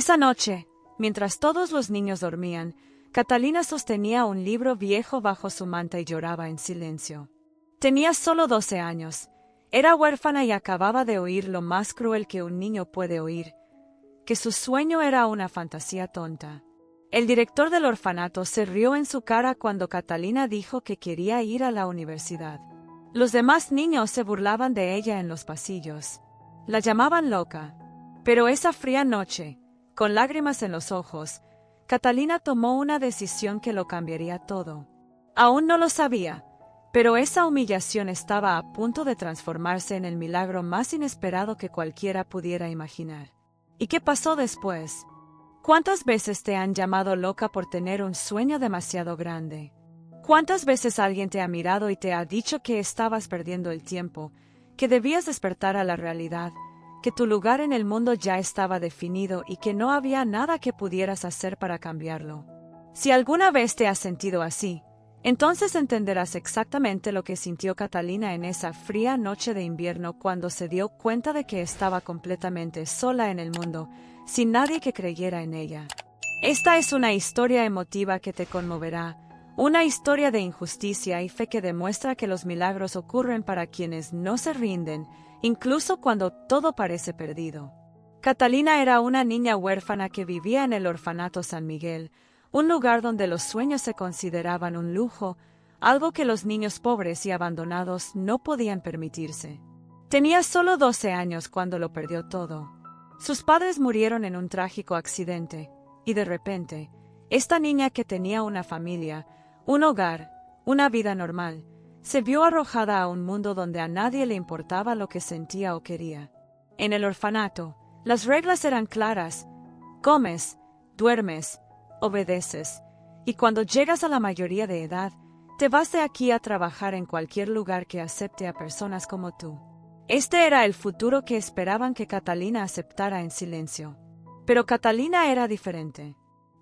Esa noche, mientras todos los niños dormían, Catalina sostenía un libro viejo bajo su manta y lloraba en silencio. Tenía solo 12 años. Era huérfana y acababa de oír lo más cruel que un niño puede oír, que su sueño era una fantasía tonta. El director del orfanato se rió en su cara cuando Catalina dijo que quería ir a la universidad. Los demás niños se burlaban de ella en los pasillos. La llamaban loca. Pero esa fría noche, con lágrimas en los ojos, Catalina tomó una decisión que lo cambiaría todo. Aún no lo sabía, pero esa humillación estaba a punto de transformarse en el milagro más inesperado que cualquiera pudiera imaginar. ¿Y qué pasó después? ¿Cuántas veces te han llamado loca por tener un sueño demasiado grande? ¿Cuántas veces alguien te ha mirado y te ha dicho que estabas perdiendo el tiempo, que debías despertar a la realidad, que tu lugar en el mundo ya estaba definido y que no había nada que pudieras hacer para cambiarlo? Si alguna vez te has sentido así, entonces entenderás exactamente lo que sintió Catalina en esa fría noche de invierno cuando se dio cuenta de que estaba completamente sola en el mundo, sin nadie que creyera en ella. Esta es una historia emotiva que te conmoverá, una historia de injusticia y fe que demuestra que los milagros ocurren para quienes no se rinden, incluso cuando todo parece perdido. Catalina era una niña huérfana que vivía en el orfanato San Miguel, un lugar donde los sueños se consideraban un lujo, algo que los niños pobres y abandonados no podían permitirse. Tenía solo 12 años cuando lo perdió todo. Sus padres murieron en un trágico accidente, y de repente, esta niña que tenía una familia, un hogar, una vida normal, se vio arrojada a un mundo donde a nadie le importaba lo que sentía o quería. En el orfanato, las reglas eran claras: comes, duermes, obedeces, y cuando llegas a la mayoría de edad, te vas de aquí a trabajar en cualquier lugar que acepte a personas como tú. Este era el futuro que esperaban que Catalina aceptara en silencio. Pero Catalina era diferente.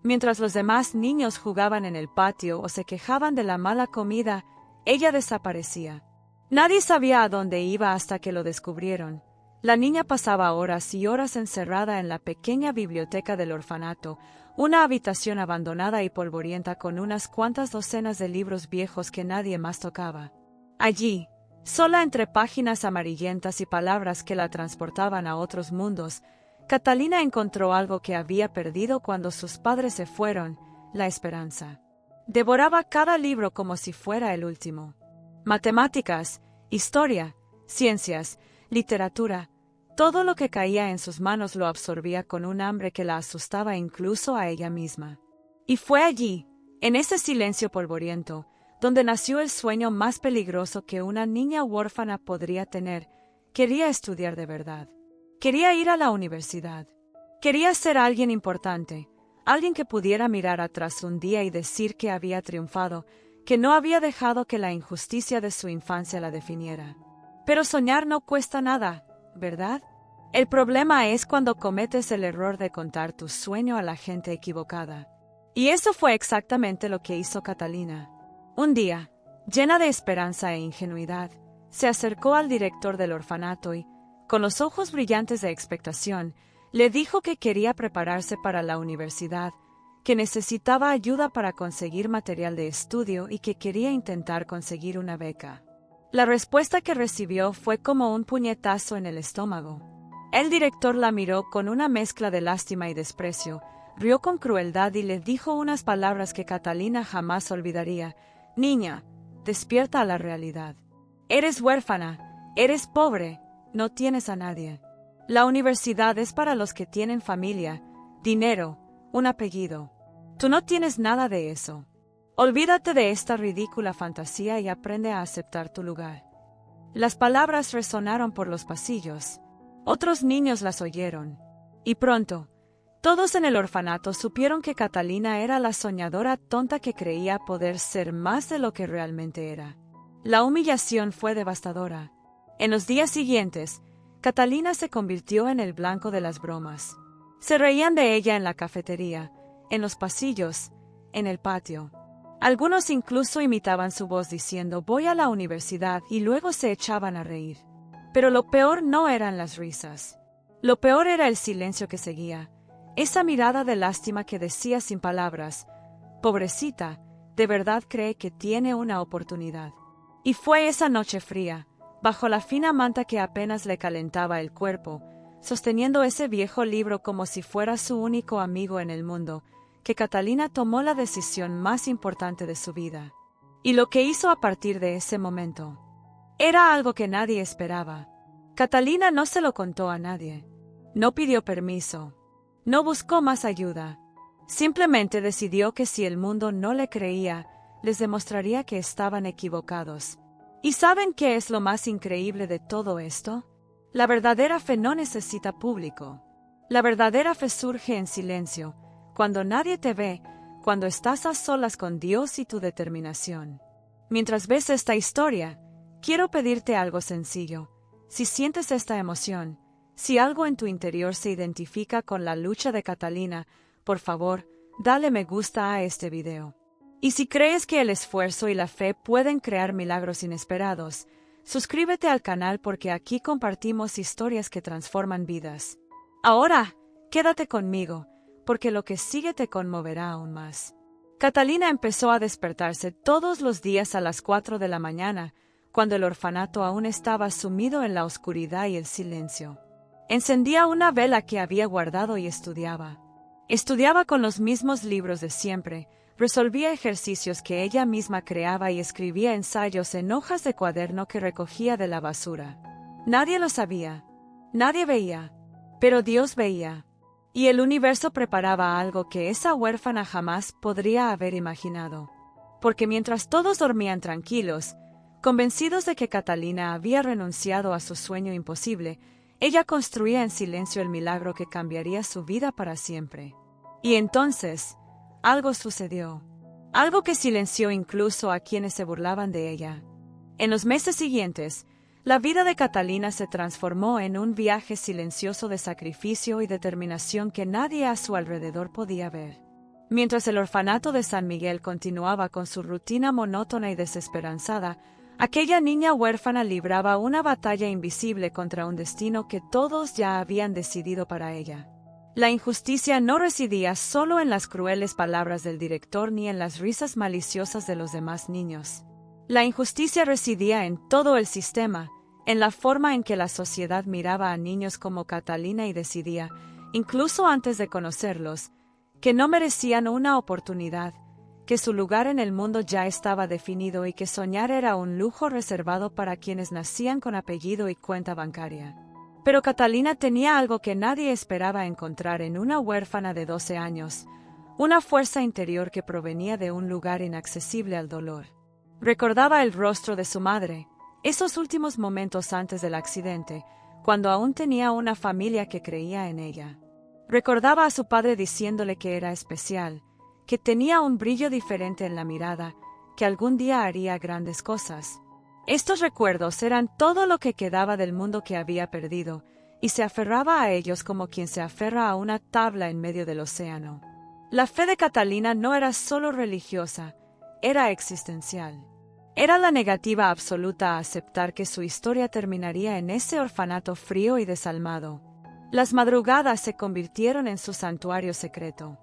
Mientras los demás niños jugaban en el patio o se quejaban de la mala comida, ella desaparecía. Nadie sabía a dónde iba hasta que lo descubrieron. La niña pasaba horas y horas encerrada en la pequeña biblioteca del orfanato, una habitación abandonada y polvorienta con unas cuantas docenas de libros viejos que nadie más tocaba. Allí, sola entre páginas amarillentas y palabras que la transportaban a otros mundos, Catalina encontró algo que había perdido cuando sus padres se fueron: la esperanza. Devoraba cada libro como si fuera el último. Matemáticas, historia, ciencias, literatura, todo lo que caía en sus manos lo absorbía con un hambre que la asustaba incluso a ella misma. Y fue allí, en ese silencio polvoriento, donde nació el sueño más peligroso que una niña huérfana podría tener. Quería estudiar de verdad. Quería ir a la universidad. Quería ser alguien importante, alguien que pudiera mirar atrás un día y decir que había triunfado, que no había dejado que la injusticia de su infancia la definiera. Pero soñar no cuesta nada, ¿verdad? El problema es cuando cometes el error de contar tu sueño a la gente equivocada. Y eso fue exactamente lo que hizo Catalina. Un día, llena de esperanza e ingenuidad, se acercó al director del orfanato y, con los ojos brillantes de expectación, le dijo que quería prepararse para la universidad, que necesitaba ayuda para conseguir material de estudio y que quería intentar conseguir una beca. La respuesta que recibió fue como un puñetazo en el estómago. El director la miró con una mezcla de lástima y desprecio, rió con crueldad y le dijo unas palabras que Catalina jamás olvidaría: «Niña, despierta a la realidad. Eres huérfana, eres pobre, no tienes a nadie. La universidad es para los que tienen familia, dinero, un apellido. Tú no tienes nada de eso. Olvídate de esta ridícula fantasía y aprende a aceptar tu lugar». Las palabras resonaron por los pasillos. Otros niños las oyeron. Y pronto, todos en el orfanato supieron que Catalina era la soñadora tonta que creía poder ser más de lo que realmente era. La humillación fue devastadora. En los días siguientes, Catalina se convirtió en el blanco de las bromas. Se reían de ella en la cafetería, en los pasillos, en el patio. Algunos incluso imitaban su voz diciendo «voy a la universidad» y luego se echaban a reír. Pero lo peor no eran las risas. Lo peor era el silencio que seguía. Esa mirada de lástima que decía sin palabras, «Pobrecita, de verdad cree que tiene una oportunidad». Y fue esa noche fría, bajo la fina manta que apenas le calentaba el cuerpo, sosteniendo ese viejo libro como si fuera su único amigo en el mundo, que Catalina tomó la decisión más importante de su vida. Y lo que hizo a partir de ese momento era algo que nadie esperaba. Catalina no se lo contó a nadie. No pidió permiso. No buscó más ayuda. Simplemente decidió que si el mundo no le creía, les demostraría que estaban equivocados. ¿Y saben qué es lo más increíble de todo esto? La verdadera fe no necesita público. La verdadera fe surge en silencio, cuando nadie te ve, cuando estás a solas con Dios y tu determinación. Mientras ves esta historia, quiero pedirte algo sencillo. Si sientes esta emoción, si algo en tu interior se identifica con la lucha de Catalina, por favor, dale me gusta a este video. Y si crees que el esfuerzo y la fe pueden crear milagros inesperados, suscríbete al canal porque aquí compartimos historias que transforman vidas. Ahora, quédate conmigo, porque lo que sigue te conmoverá aún más. Catalina empezó a despertarse todos los días a las 4 de la mañana, cuando el orfanato aún estaba sumido en la oscuridad y el silencio. Encendía una vela que había guardado y estudiaba. Estudiaba con los mismos libros de siempre, resolvía ejercicios que ella misma creaba y escribía ensayos en hojas de cuaderno que recogía de la basura. Nadie lo sabía, nadie veía, pero Dios veía. Y el universo preparaba algo que esa huérfana jamás podría haber imaginado. Porque mientras todos dormían tranquilos, convencidos de que Catalina había renunciado a su sueño imposible, ella construía en silencio el milagro que cambiaría su vida para siempre. Y entonces, algo sucedió. Algo que silenció incluso a quienes se burlaban de ella. En los meses siguientes, la vida de Catalina se transformó en un viaje silencioso de sacrificio y determinación que nadie a su alrededor podía ver. Mientras el orfanato de San Miguel continuaba con su rutina monótona y desesperanzada, aquella niña huérfana libraba una batalla invisible contra un destino que todos ya habían decidido para ella. La injusticia no residía solo en las crueles palabras del director ni en las risas maliciosas de los demás niños. La injusticia residía en todo el sistema, en la forma en que la sociedad miraba a niños como Catalina y decidía, incluso antes de conocerlos, que no merecían una oportunidad, que su lugar en el mundo ya estaba definido y que soñar era un lujo reservado para quienes nacían con apellido y cuenta bancaria. Pero Catalina tenía algo que nadie esperaba encontrar en una huérfana de 12 años, una fuerza interior que provenía de un lugar inaccesible al dolor. Recordaba el rostro de su madre, esos últimos momentos antes del accidente, cuando aún tenía una familia que creía en ella. Recordaba a su padre diciéndole que era especial, que tenía un brillo diferente en la mirada, que algún día haría grandes cosas. Estos recuerdos eran todo lo que quedaba del mundo que había perdido, y se aferraba a ellos como quien se aferra a una tabla en medio del océano. La fe de Catalina no era solo religiosa, era existencial. Era la negativa absoluta a aceptar que su historia terminaría en ese orfanato frío y desalmado. Las madrugadas se convirtieron en su santuario secreto.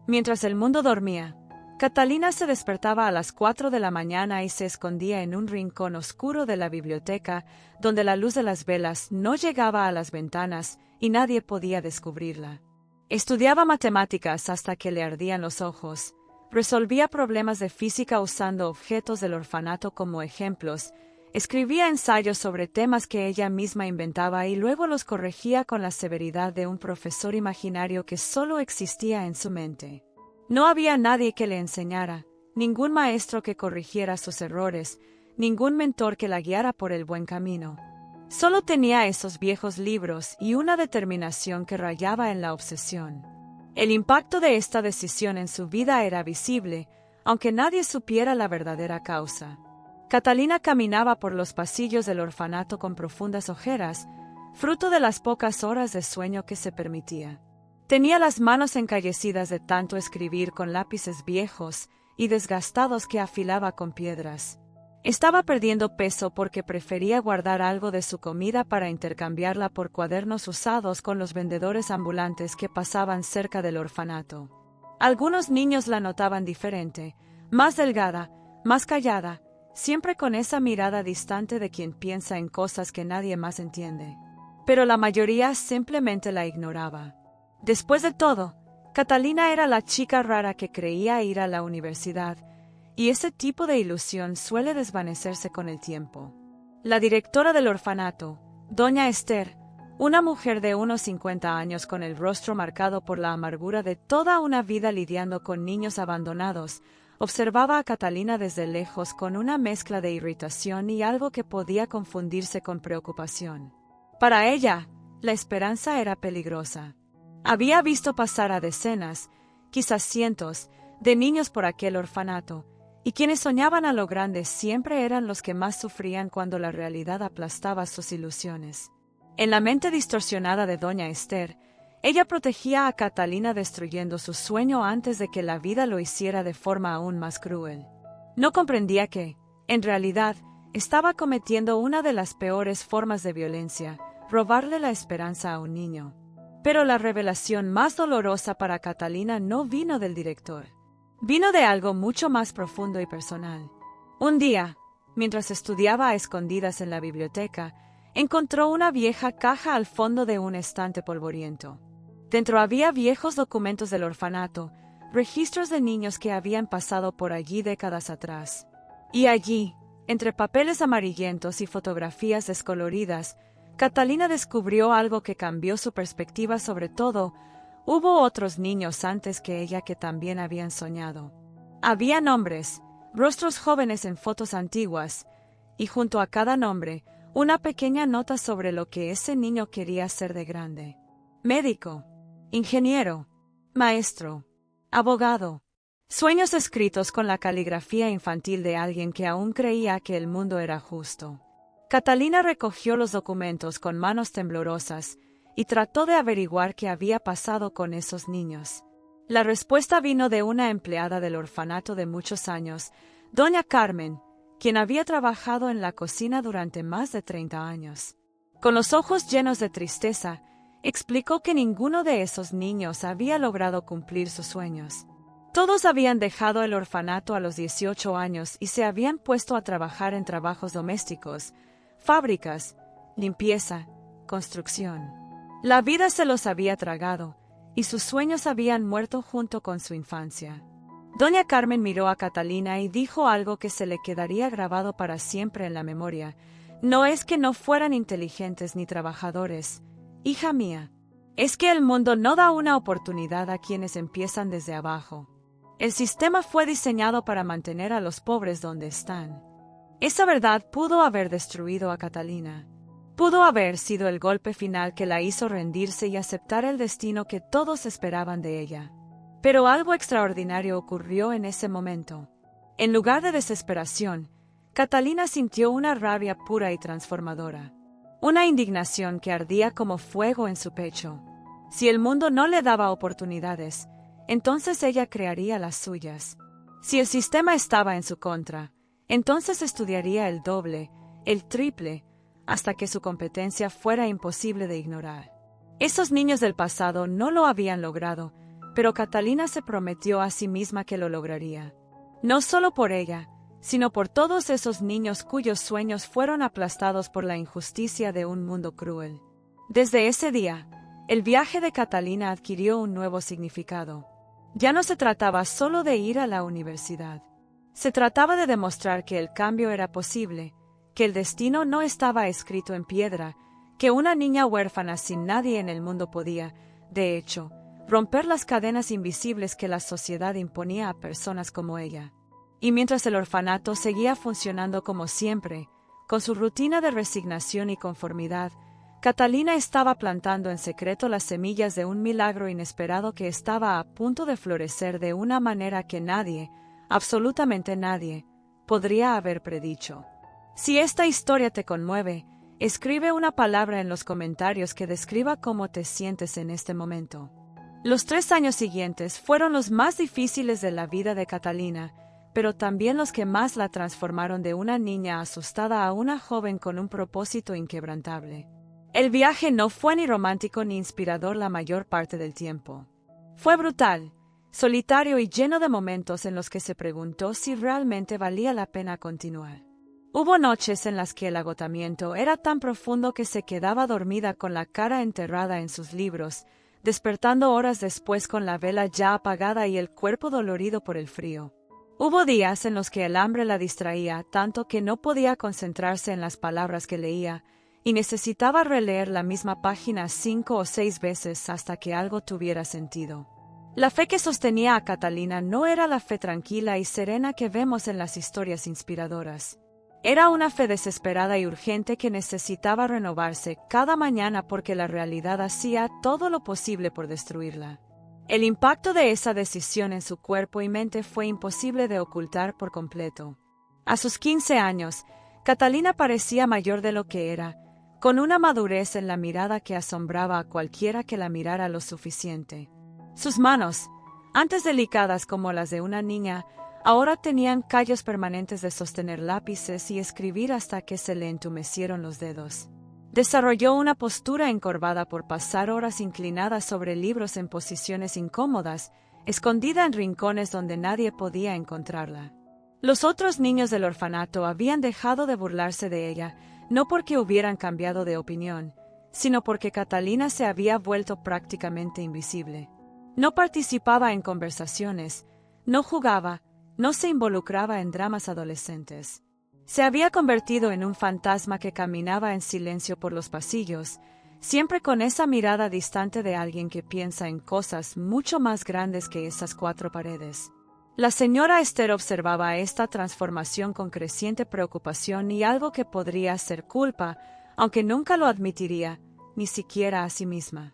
Mientras el mundo dormía, Catalina se despertaba a las 4 de la mañana y se escondía en un rincón oscuro de la biblioteca, donde la luz de las velas no llegaba a las ventanas y nadie podía descubrirla. Estudiaba matemáticas hasta que le ardían los ojos, resolvía problemas de física usando objetos del orfanato como ejemplos, escribía ensayos sobre temas que ella misma inventaba y luego los corregía con la severidad de un profesor imaginario que solo existía en su mente. No había nadie que le enseñara, ningún maestro que corrigiera sus errores, ningún mentor que la guiara por el buen camino. Solo tenía esos viejos libros y una determinación que rayaba en la obsesión. El impacto de esta decisión en su vida era visible, aunque nadie supiera la verdadera causa. Catalina caminaba por los pasillos del orfanato con profundas ojeras, fruto de las pocas horas de sueño que se permitía. Tenía las manos encallecidas de tanto escribir con lápices viejos y desgastados que afilaba con piedras. Estaba perdiendo peso porque prefería guardar algo de su comida para intercambiarla por cuadernos usados con los vendedores ambulantes que pasaban cerca del orfanato. Algunos niños la notaban diferente, más delgada, más callada, siempre con esa mirada distante de quien piensa en cosas que nadie más entiende. Pero la mayoría simplemente la ignoraba. Después de todo, Catalina era la chica rara que creía ir a la universidad, y ese tipo de ilusión suele desvanecerse con el tiempo. La directora del orfanato, doña Esther, una mujer de unos 50 años con el rostro marcado por la amargura de toda una vida lidiando con niños abandonados, observaba a Catalina desde lejos con una mezcla de irritación y algo que podía confundirse con preocupación. Para ella, la esperanza era peligrosa. Había visto pasar a decenas, quizás cientos, de niños por aquel orfanato, y quienes soñaban a lo grande siempre eran los que más sufrían cuando la realidad aplastaba sus ilusiones. En la mente distorsionada de doña Esther, ella protegía a Catalina destruyendo su sueño antes de que la vida lo hiciera de forma aún más cruel. No comprendía que, en realidad, estaba cometiendo una de las peores formas de violencia, robarle la esperanza a un niño. Pero la revelación más dolorosa para Catalina no vino del director. Vino de algo mucho más profundo y personal. Un día, mientras estudiaba a escondidas en la biblioteca, encontró una vieja caja al fondo de un estante polvoriento. Dentro había viejos documentos del orfanato, registros de niños que habían pasado por allí décadas atrás. Y allí, entre papeles amarillentos y fotografías descoloridas, Catalina descubrió algo que cambió su perspectiva sobre todo. Hubo otros niños antes que ella que también habían soñado. Había nombres, rostros jóvenes en fotos antiguas, y junto a cada nombre, una pequeña nota sobre lo que ese niño quería ser de grande. Médico, ingeniero, maestro, abogado. Sueños escritos con la caligrafía infantil de alguien que aún creía que el mundo era justo. Catalina recogió los documentos con manos temblorosas, y trató de averiguar qué había pasado con esos niños. La respuesta vino de una empleada del orfanato de muchos años, doña Carmen, quien había trabajado en la cocina durante más de 30 años. Con los ojos llenos de tristeza, explicó que ninguno de esos niños había logrado cumplir sus sueños. Todos habían dejado el orfanato a los 18 años y se habían puesto a trabajar en trabajos domésticos, fábricas, limpieza, construcción. La vida se los había tragado, y sus sueños habían muerto junto con su infancia. Doña Carmen miró a Catalina y dijo algo que se le quedaría grabado para siempre en la memoria. No es que no fueran inteligentes ni trabajadores, hija mía. Es que el mundo no da una oportunidad a quienes empiezan desde abajo. El sistema fue diseñado para mantener a los pobres donde están. Esa verdad pudo haber destruido a Catalina. Pudo haber sido el golpe final que la hizo rendirse y aceptar el destino que todos esperaban de ella. Pero algo extraordinario ocurrió en ese momento. En lugar de desesperación, Catalina sintió una rabia pura y transformadora. Una indignación que ardía como fuego en su pecho. Si el mundo no le daba oportunidades, entonces ella crearía las suyas. Si el sistema estaba en su contra, entonces estudiaría el doble, el triple, hasta que su competencia fuera imposible de ignorar. Esos niños del pasado no lo habían logrado, pero Catalina se prometió a sí misma que lo lograría. No solo por ella, sino por todos esos niños cuyos sueños fueron aplastados por la injusticia de un mundo cruel. Desde ese día, el viaje de Catalina adquirió un nuevo significado. Ya no se trataba solo de ir a la universidad. Se trataba de demostrar que el cambio era posible, que el destino no estaba escrito en piedra, que una niña huérfana sin nadie en el mundo podía, de hecho, romper las cadenas invisibles que la sociedad imponía a personas como ella. Y mientras el orfanato seguía funcionando como siempre, con su rutina de resignación y conformidad, Catalina estaba plantando en secreto las semillas de un milagro inesperado que estaba a punto de florecer de una manera que nadie, absolutamente nadie, podría haber predicho. Si esta historia te conmueve, escribe una palabra en los comentarios que describa cómo te sientes en este momento. Los 3 años siguientes fueron los más difíciles de la vida de Catalina, pero también los que más la transformaron de una niña asustada a una joven con un propósito inquebrantable. El viaje no fue ni romántico ni inspirador la mayor parte del tiempo. Fue brutal, solitario y lleno de momentos en los que se preguntó si realmente valía la pena continuar. Hubo noches en las que el agotamiento era tan profundo que se quedaba dormida con la cara enterrada en sus libros, despertando horas después con la vela ya apagada y el cuerpo dolorido por el frío. Hubo días en los que el hambre la distraía tanto que no podía concentrarse en las palabras que leía, y necesitaba releer la misma página 5 o 6 veces hasta que algo tuviera sentido. La fe que sostenía a Catalina no era la fe tranquila y serena que vemos en las historias inspiradoras. Era una fe desesperada y urgente que necesitaba renovarse cada mañana porque la realidad hacía todo lo posible por destruirla. El impacto de esa decisión en su cuerpo y mente fue imposible de ocultar por completo. A sus 15 años, Catalina parecía mayor de lo que era, con una madurez en la mirada que asombraba a cualquiera que la mirara lo suficiente. Sus manos, antes delicadas como las de una niña, ahora tenían callos permanentes de sostener lápices y escribir hasta que se le entumecieron los dedos. Desarrolló una postura encorvada por pasar horas inclinadas sobre libros en posiciones incómodas, escondida en rincones donde nadie podía encontrarla. Los otros niños del orfanato habían dejado de burlarse de ella, no porque hubieran cambiado de opinión, sino porque Catalina se había vuelto prácticamente invisible. No participaba en conversaciones, no jugaba, no se involucraba en dramas adolescentes. Se había convertido en un fantasma que caminaba en silencio por los pasillos, siempre con esa mirada distante de alguien que piensa en cosas mucho más grandes que esas 4 paredes. La señora Esther observaba esta transformación con creciente preocupación y algo que podría ser culpa, aunque nunca lo admitiría, ni siquiera a sí misma.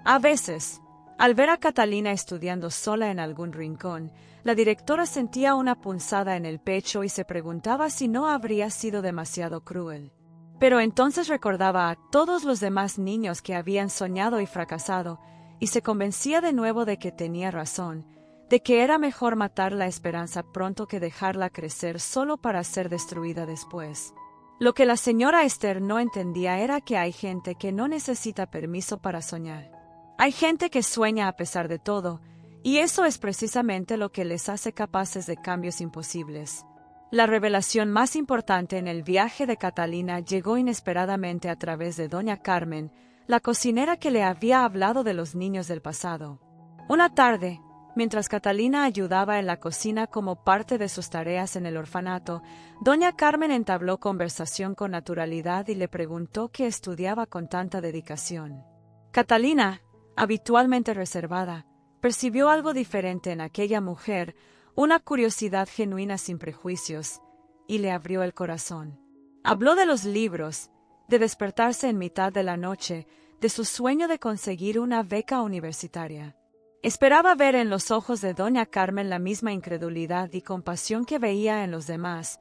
A veces, al ver a Catalina estudiando sola en algún rincón, la directora sentía una punzada en el pecho y se preguntaba si no habría sido demasiado cruel. Pero entonces recordaba a todos los demás niños que habían soñado y fracasado, y se convencía de nuevo de que tenía razón, de que era mejor matar la esperanza pronto que dejarla crecer solo para ser destruida después. Lo que la señora Esther no entendía era que hay gente que no necesita permiso para soñar. Hay gente que sueña a pesar de todo, y eso es precisamente lo que les hace capaces de cambios imposibles. La revelación más importante en el viaje de Catalina llegó inesperadamente a través de doña Carmen, la cocinera que le había hablado de los niños del pasado. Una tarde, mientras Catalina ayudaba en la cocina como parte de sus tareas en el orfanato, doña Carmen entabló conversación con naturalidad y le preguntó qué estudiaba con tanta dedicación. Catalina, habitualmente reservada, percibió algo diferente en aquella mujer, una curiosidad genuina sin prejuicios, y le abrió el corazón. Habló de los libros, de despertarse en mitad de la noche, de su sueño de conseguir una beca universitaria. Esperaba ver en los ojos de doña Carmen la misma incredulidad y compasión que veía en los demás,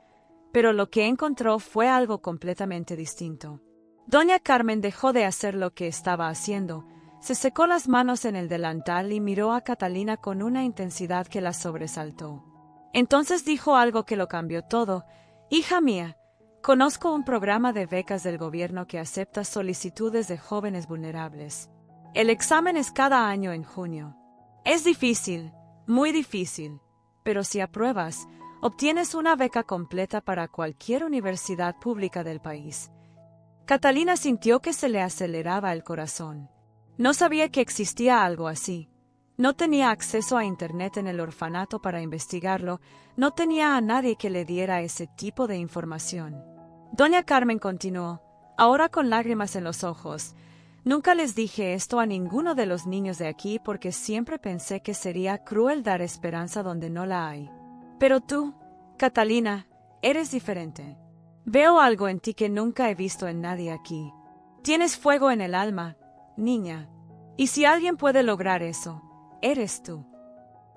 pero lo que encontró fue algo completamente distinto. Doña Carmen dejó de hacer lo que estaba haciendo, se secó las manos en el delantal y miró a Catalina con una intensidad que la sobresaltó. Entonces dijo algo que lo cambió todo. «Hija mía, conozco un programa de becas del gobierno que acepta solicitudes de jóvenes vulnerables. El examen es cada año en junio. Es difícil, muy difícil, pero si apruebas, obtienes una beca completa para cualquier universidad pública del país». Catalina sintió que se le aceleraba el corazón. No sabía que existía algo así. No tenía acceso a Internet en el orfanato para investigarlo, no tenía a nadie que le diera ese tipo de información. Doña Carmen continuó, ahora con lágrimas en los ojos. Nunca les dije esto a ninguno de los niños de aquí porque siempre pensé que sería cruel dar esperanza donde no la hay. Pero tú, Catalina, eres diferente. Veo algo en ti que nunca he visto en nadie aquí. Tienes fuego en el alma, niña. Y si alguien puede lograr eso, eres tú.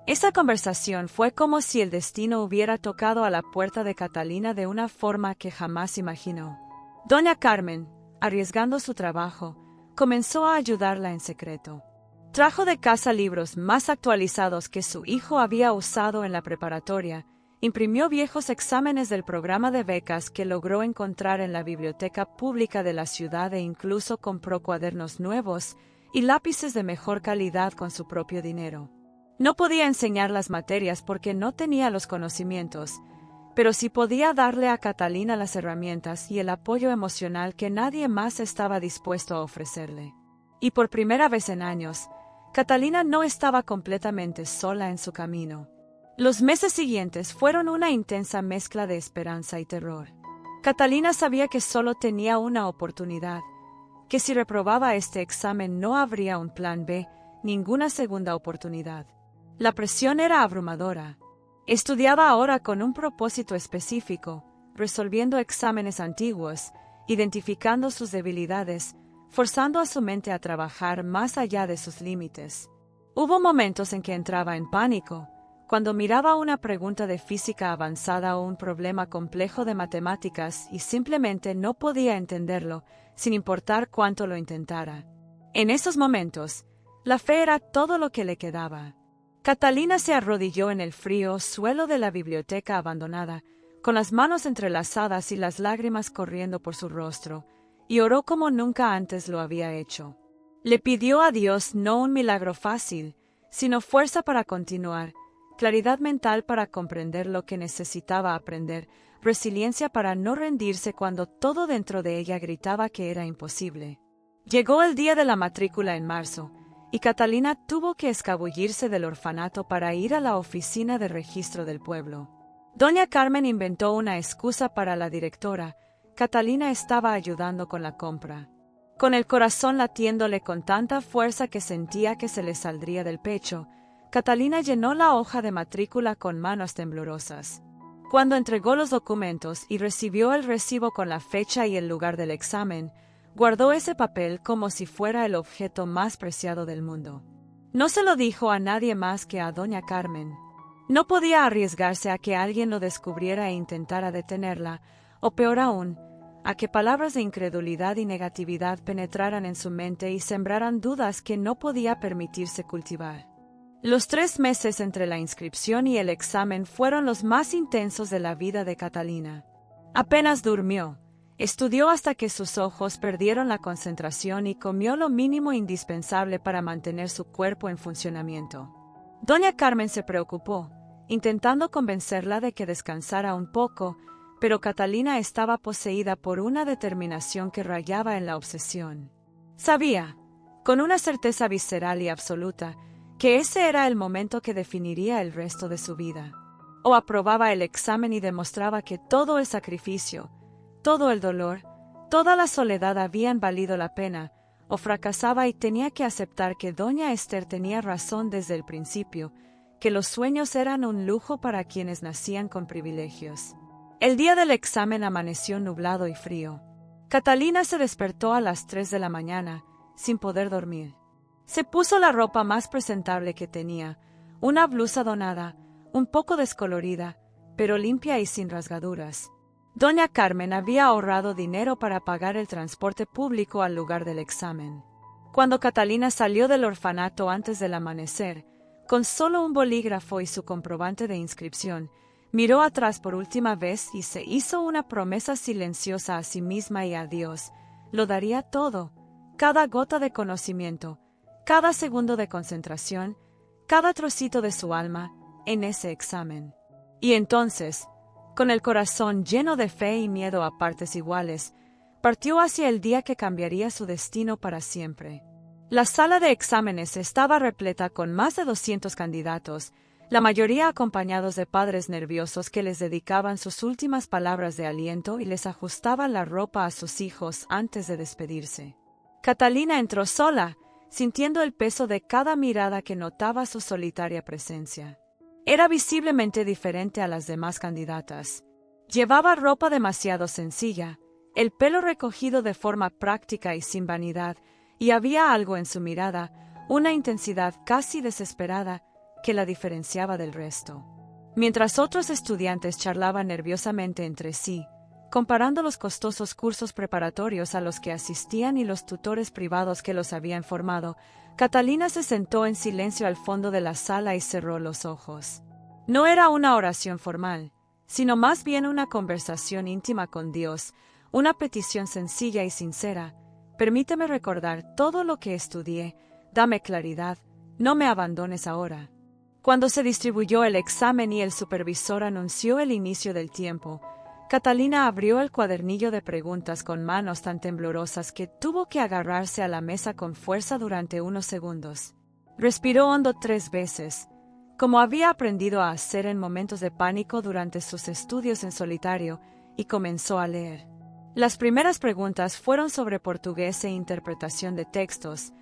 Esa conversación fue como si el destino hubiera tocado a la puerta de Catalina de una forma que jamás imaginó. Doña Carmen, arriesgando su trabajo, comenzó a ayudarla en secreto. Trajo de casa libros más actualizados que su hijo había usado en la preparatoria, Imprimió viejos exámenes del programa de becas que logró encontrar en la biblioteca pública de la ciudad e incluso compró cuadernos nuevos y lápices de mejor calidad con su propio dinero. No podía enseñar las materias porque no tenía los conocimientos, pero sí podía darle a Catalina las herramientas y el apoyo emocional que nadie más estaba dispuesto a ofrecerle. Y por primera vez en años, Catalina no estaba completamente sola en su camino. Los meses siguientes fueron una intensa mezcla de esperanza y terror. Catalina sabía que solo tenía una oportunidad, que si reprobaba este examen no habría un plan B, ninguna segunda oportunidad. La presión era abrumadora. Estudiaba ahora con un propósito específico, resolviendo exámenes antiguos, identificando sus debilidades, forzando a su mente a trabajar más allá de sus límites. Hubo momentos en que entraba en pánico, cuando miraba una pregunta de física avanzada o un problema complejo de matemáticas y simplemente no podía entenderlo, sin importar cuánto lo intentara. En esos momentos, la fe era todo lo que le quedaba. Catalina se arrodilló en el frío suelo de la biblioteca abandonada, con las manos entrelazadas y las lágrimas corriendo por su rostro, y oró como nunca antes lo había hecho. Le pidió a Dios no un milagro fácil, sino fuerza para continuar, claridad mental para comprender lo que necesitaba aprender, resiliencia para no rendirse cuando todo dentro de ella gritaba que era imposible. Llegó el día de la matrícula en marzo, y Catalina tuvo que escabullirse del orfanato para ir a la oficina de registro del pueblo. Doña Carmen inventó una excusa para la directora. Catalina estaba ayudando con la compra. Con el corazón latiéndole con tanta fuerza que sentía que se le saldría del pecho, Catalina llenó la hoja de matrícula con manos temblorosas. Cuando entregó los documentos y recibió el recibo con la fecha y el lugar del examen, guardó ese papel como si fuera el objeto más preciado del mundo. No se lo dijo a nadie más que a doña Carmen. No podía arriesgarse a que alguien lo descubriera e intentara detenerla, o peor aún, a que palabras de incredulidad y negatividad penetraran en su mente y sembraran dudas que no podía permitirse cultivar. Los 3 meses entre la inscripción y el examen fueron los más intensos de la vida de Catalina. Apenas durmió, estudió hasta que sus ojos perdieron la concentración y comió lo mínimo indispensable para mantener su cuerpo en funcionamiento. Doña Carmen se preocupó, intentando convencerla de que descansara un poco, pero Catalina estaba poseída por una determinación que rayaba en la obsesión. Sabía, con una certeza visceral y absoluta, que ese era el momento que definiría el resto de su vida. O aprobaba el examen y demostraba que todo el sacrificio, todo el dolor, toda la soledad habían valido la pena, o fracasaba y tenía que aceptar que doña Esther tenía razón desde el principio, que los sueños eran un lujo para quienes nacían con privilegios. El día del examen amaneció nublado y frío. Catalina se despertó a las 3 de la mañana, sin poder dormir. Se puso la ropa más presentable que tenía, una blusa donada, un poco descolorida, pero limpia y sin rasgaduras. Doña Carmen había ahorrado dinero para pagar el transporte público al lugar del examen. Cuando Catalina salió del orfanato antes del amanecer, con solo un bolígrafo y su comprobante de inscripción, miró atrás por última vez y se hizo una promesa silenciosa a sí misma y a Dios. Lo daría todo, cada gota de conocimiento, cada segundo de concentración, cada trocito de su alma, en ese examen. Y entonces, con el corazón lleno de fe y miedo a partes iguales, partió hacia el día que cambiaría su destino para siempre. La sala de exámenes estaba repleta con más de 200 candidatos, la mayoría acompañados de padres nerviosos que les dedicaban sus últimas palabras de aliento y les ajustaban la ropa a sus hijos antes de despedirse. Catalina entró sola, sintiendo el peso de cada mirada que notaba su solitaria presencia. Era visiblemente diferente a las demás candidatas. Llevaba ropa demasiado sencilla, el pelo recogido de forma práctica y sin vanidad, y había algo en su mirada, una intensidad casi desesperada, que la diferenciaba del resto. Mientras otros estudiantes charlaban nerviosamente entre sí, comparando los costosos cursos preparatorios a los que asistían y los tutores privados que los habían formado, Catalina se sentó en silencio al fondo de la sala y cerró los ojos. No era una oración formal, sino más bien una conversación íntima con Dios, una petición sencilla y sincera. Permíteme recordar todo lo que estudié, dame claridad, no me abandones ahora. Cuando se distribuyó el examen y el supervisor anunció el inicio del tiempo, Catalina abrió el cuadernillo de preguntas con manos tan temblorosas que tuvo que agarrarse a la mesa con fuerza durante unos segundos. Respiró hondo 3 veces, como había aprendido a hacer en momentos de pánico durante sus estudios en solitario, y comenzó a leer. Las primeras preguntas fueron sobre portugués e interpretación de textos,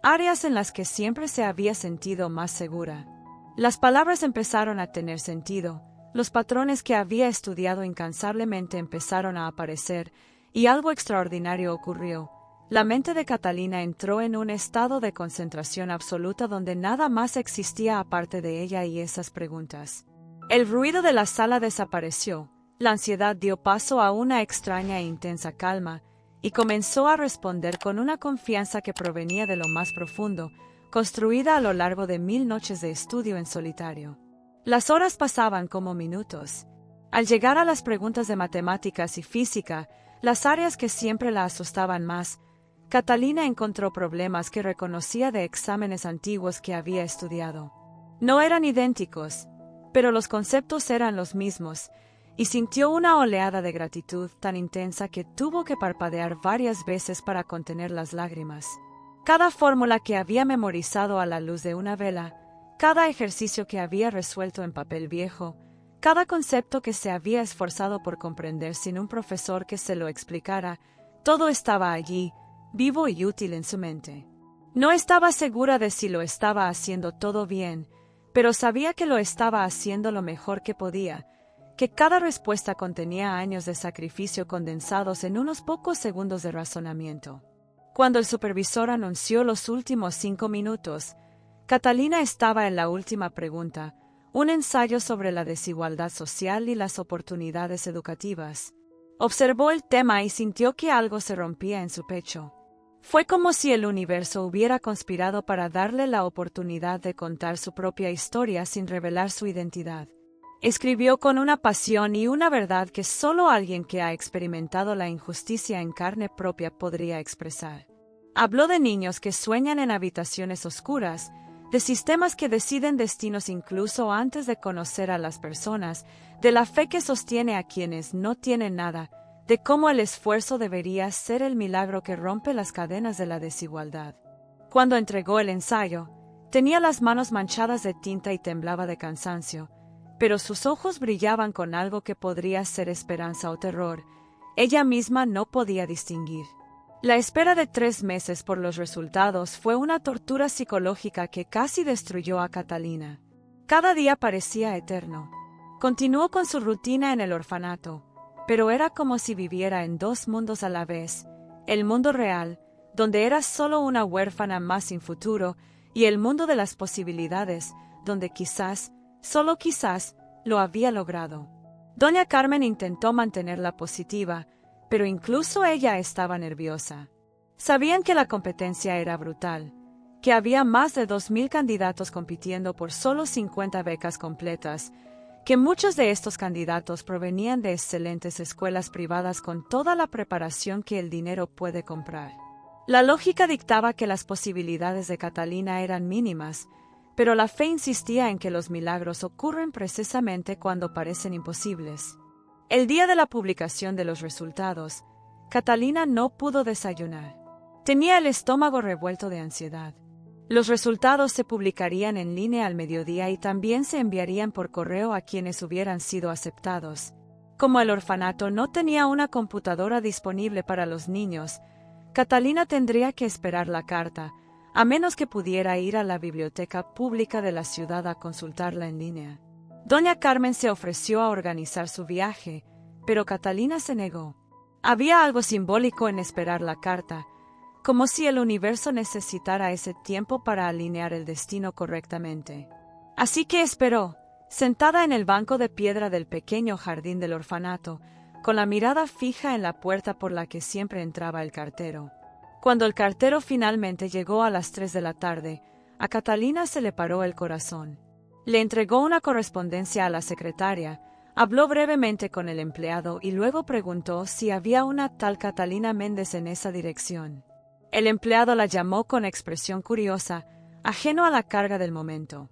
áreas en las que siempre se había sentido más segura. Las palabras empezaron a tener sentido, los patrones que había estudiado incansablemente empezaron a aparecer, y algo extraordinario ocurrió. La mente de Catalina entró en un estado de concentración absoluta donde nada más existía aparte de ella y esas preguntas. El ruido de la sala desapareció, la ansiedad dio paso a una extraña e intensa calma, y comenzó a responder con una confianza que provenía de lo más profundo, construida a lo largo de 1000 noches de estudio en solitario. Las horas pasaban como minutos. Al llegar a las preguntas de matemáticas y física, las áreas que siempre la asustaban más, Catalina encontró problemas que reconocía de exámenes antiguos que había estudiado. No eran idénticos, pero los conceptos eran los mismos, y sintió una oleada de gratitud tan intensa que tuvo que parpadear varias veces para contener las lágrimas. Cada fórmula que había memorizado a la luz de una vela, cada ejercicio que había resuelto en papel viejo, cada concepto que se había esforzado por comprender sin un profesor que se lo explicara, todo estaba allí, vivo y útil en su mente. No estaba segura de si lo estaba haciendo todo bien, pero sabía que lo estaba haciendo lo mejor que podía, que cada respuesta contenía años de sacrificio condensados en unos pocos segundos de razonamiento. Cuando el supervisor anunció los últimos 5 minutos, Catalina estaba en la última pregunta, un ensayo sobre la desigualdad social y las oportunidades educativas. Observó el tema y sintió que algo se rompía en su pecho. Fue como si el universo hubiera conspirado para darle la oportunidad de contar su propia historia sin revelar su identidad. Escribió con una pasión y una verdad que solo alguien que ha experimentado la injusticia en carne propia podría expresar. Habló de niños que sueñan en habitaciones oscuras, de sistemas que deciden destinos incluso antes de conocer a las personas, de la fe que sostiene a quienes no tienen nada, de cómo el esfuerzo debería ser el milagro que rompe las cadenas de la desigualdad. Cuando entregó el ensayo, tenía las manos manchadas de tinta y temblaba de cansancio, pero sus ojos brillaban con algo que podría ser esperanza o terror. Ella misma no podía distinguir. La espera de 3 meses por los resultados fue una tortura psicológica que casi destruyó a Catalina. Cada día parecía eterno. Continuó con su rutina en el orfanato, pero era como si viviera en 2 mundos a la vez: el mundo real, donde era solo una huérfana más sin futuro, y el mundo de las posibilidades, donde quizás, solo quizás, lo había logrado. Doña Carmen intentó mantenerla positiva, pero incluso ella estaba nerviosa. Sabían que la competencia era brutal, que había más de 2000 candidatos compitiendo por solo 50 becas completas, que muchos de estos candidatos provenían de excelentes escuelas privadas con toda la preparación que el dinero puede comprar. La lógica dictaba que las posibilidades de Catalina eran mínimas, pero la fe insistía en que los milagros ocurren precisamente cuando parecen imposibles. El día de la publicación de los resultados, Catalina no pudo desayunar. Tenía el estómago revuelto de ansiedad. Los resultados se publicarían en línea al mediodía y también se enviarían por correo a quienes hubieran sido aceptados. Como el orfanato no tenía una computadora disponible para los niños, Catalina tendría que esperar la carta, a menos que pudiera ir a la biblioteca pública de la ciudad a consultarla en línea. Doña Carmen se ofreció a organizar su viaje, pero Catalina se negó. Había algo simbólico en esperar la carta, como si el universo necesitara ese tiempo para alinear el destino correctamente. Así que esperó, sentada en el banco de piedra del pequeño jardín del orfanato, con la mirada fija en la puerta por la que siempre entraba el cartero. Cuando el cartero finalmente llegó a las 3 de la tarde, a Catalina se le paró el corazón. Le entregó una correspondencia a la secretaria, habló brevemente con el empleado y luego preguntó si había una tal Catalina Méndez en esa dirección. El empleado la llamó con expresión curiosa, ajeno a la carga del momento.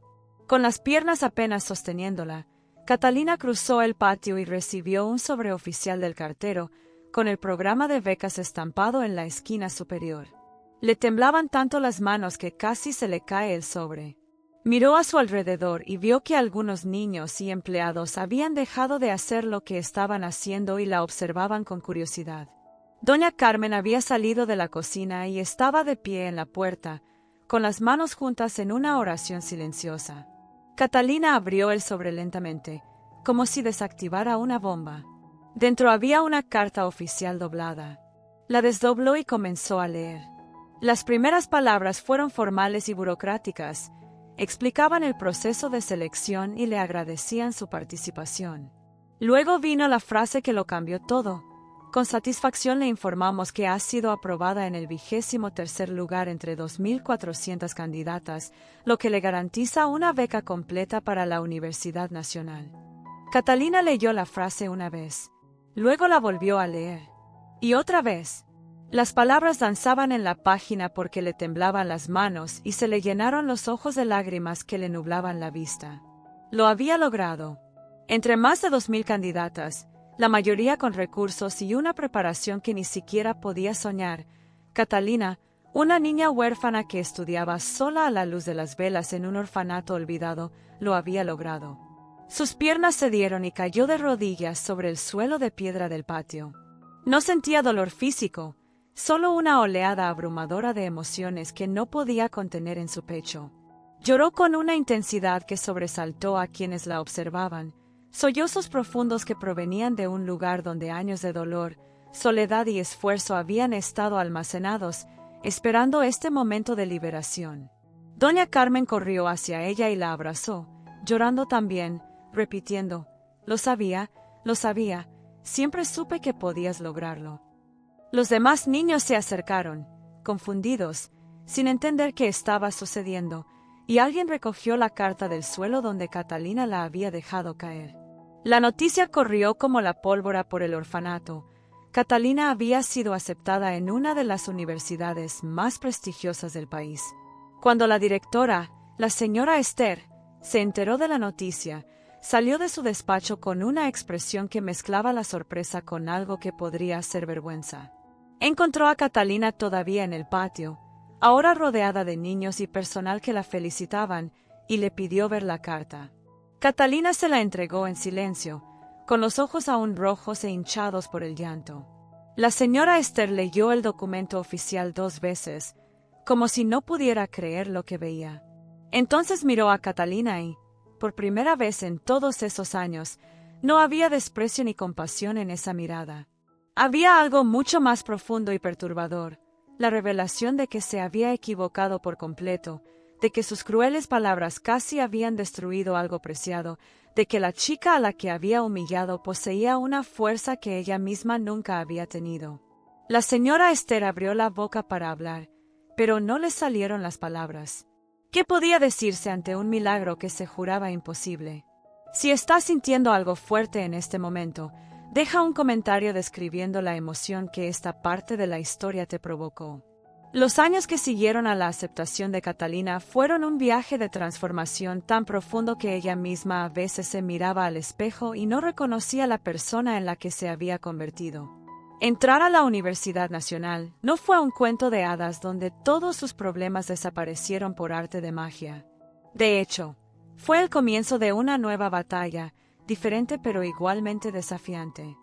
Con las piernas apenas sosteniéndola, Catalina cruzó el patio y recibió un sobreoficial del cartero, con el programa de becas estampado en la esquina superior. Le temblaban tanto las manos que casi se le cae el sobre. Miró a su alrededor y vio que algunos niños y empleados habían dejado de hacer lo que estaban haciendo y la observaban con curiosidad. Doña Carmen había salido de la cocina y estaba de pie en la puerta, con las manos juntas en una oración silenciosa. Catalina abrió el sobre lentamente, como si desactivara una bomba. Dentro había una carta oficial doblada. La desdobló y comenzó a leer. Las primeras palabras fueron formales y burocráticas, explicaban el proceso de selección y le agradecían su participación. Luego vino la frase que lo cambió todo. Con satisfacción le informamos que ha sido aprobada en el 23º lugar entre 2.400 candidatas, lo que le garantiza una beca completa para la Universidad Nacional. Catalina leyó la frase una vez. Luego la volvió a leer. Y otra vez. Las palabras danzaban en la página porque le temblaban las manos y se le llenaron los ojos de lágrimas que le nublaban la vista. Lo había logrado. Entre más de 2.000 candidatas, la mayoría con recursos y una preparación que ni siquiera podía soñar, Catalina, una niña huérfana que estudiaba sola a la luz de las velas en un orfanato olvidado, lo había logrado. Sus piernas cedieron y cayó de rodillas sobre el suelo de piedra del patio. No sentía dolor físico, solo una oleada abrumadora de emociones que no podía contener en su pecho. Lloró con una intensidad que sobresaltó a quienes la observaban, sollozos profundos que provenían de un lugar donde años de dolor, soledad y esfuerzo habían estado almacenados, esperando este momento de liberación. Doña Carmen corrió hacia ella y la abrazó, llorando también, repitiendo, lo sabía, siempre supe que podías lograrlo. Los demás niños se acercaron, confundidos, sin entender qué estaba sucediendo, y alguien recogió la carta del suelo donde Catalina la había dejado caer. La noticia corrió como la pólvora por el orfanato. Catalina había sido aceptada en una de las universidades más prestigiosas del país. Cuando la directora, la señora Esther, se enteró de la noticia, salió de su despacho con una expresión que mezclaba la sorpresa con algo que podría ser vergüenza. Encontró a Catalina todavía en el patio, ahora rodeada de niños y personal que la felicitaban, y le pidió ver la carta. Catalina se la entregó en silencio, con los ojos aún rojos e hinchados por el llanto. La señora Esther leyó el documento oficial 2 veces, como si no pudiera creer lo que veía. Entonces miró a Catalina y, por primera vez en todos esos años, no había desprecio ni compasión en esa mirada. Había algo mucho más profundo y perturbador, la revelación de que se había equivocado por completo, de que sus crueles palabras casi habían destruido algo preciado, de que la chica a la que había humillado poseía una fuerza que ella misma nunca había tenido. La señora Esther abrió la boca para hablar, pero no le salieron las palabras. ¿Qué podía decirse ante un milagro que se juraba imposible? Si estás sintiendo algo fuerte en este momento, deja un comentario describiendo la emoción que esta parte de la historia te provocó. Los años que siguieron a la aceptación de Catalina fueron un viaje de transformación tan profundo que ella misma a veces se miraba al espejo y no reconocía la persona en la que se había convertido. Entrar a la Universidad Nacional no fue un cuento de hadas donde todos sus problemas desaparecieron por arte de magia. De hecho, fue el comienzo de una nueva batalla, diferente pero igualmente desafiante.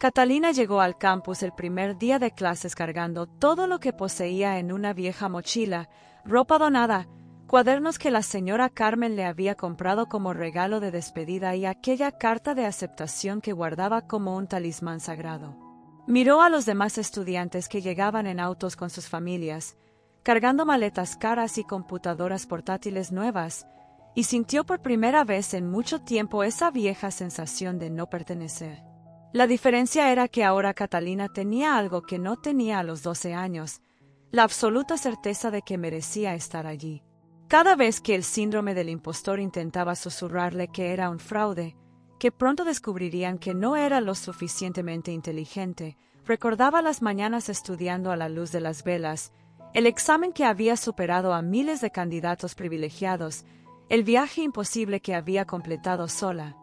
Catalina llegó al campus el primer día de clases cargando todo lo que poseía en una vieja mochila, ropa donada, cuadernos que la señora Carmen le había comprado como regalo de despedida y aquella carta de aceptación que guardaba como un talismán sagrado. Miró a los demás estudiantes que llegaban en autos con sus familias, cargando maletas caras y computadoras portátiles nuevas, y sintió por primera vez en mucho tiempo esa vieja sensación de no pertenecer. La diferencia era que ahora Catalina tenía algo que no tenía a los 12 años, la absoluta certeza de que merecía estar allí. Cada vez que el síndrome del impostor intentaba susurrarle que era un fraude, que pronto descubrirían que no era lo suficientemente inteligente, recordaba las mañanas estudiando a la luz de las velas, el examen que había superado a miles de candidatos privilegiados, el viaje imposible que había completado sola.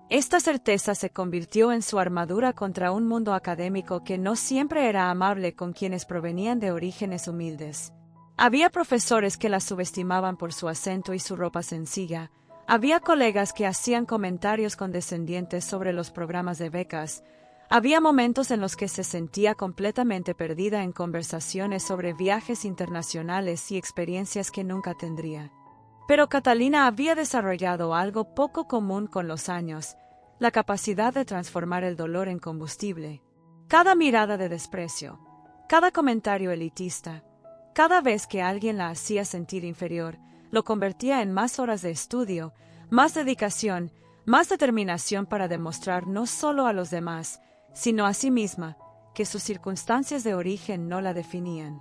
Esta certeza se convirtió en su armadura contra un mundo académico que no siempre era amable con quienes provenían de orígenes humildes. Había profesores que la subestimaban por su acento y su ropa sencilla. Había colegas que hacían comentarios condescendientes sobre los programas de becas. Había momentos en los que se sentía completamente perdida en conversaciones sobre viajes internacionales y experiencias que nunca tendría. Pero Catalina había desarrollado algo poco común con los años, la capacidad de transformar el dolor en combustible. Cada mirada de desprecio, cada comentario elitista, cada vez que alguien la hacía sentir inferior, lo convertía en más horas de estudio, más dedicación, más determinación para demostrar no solo a los demás, sino a sí misma, que sus circunstancias de origen no la definían.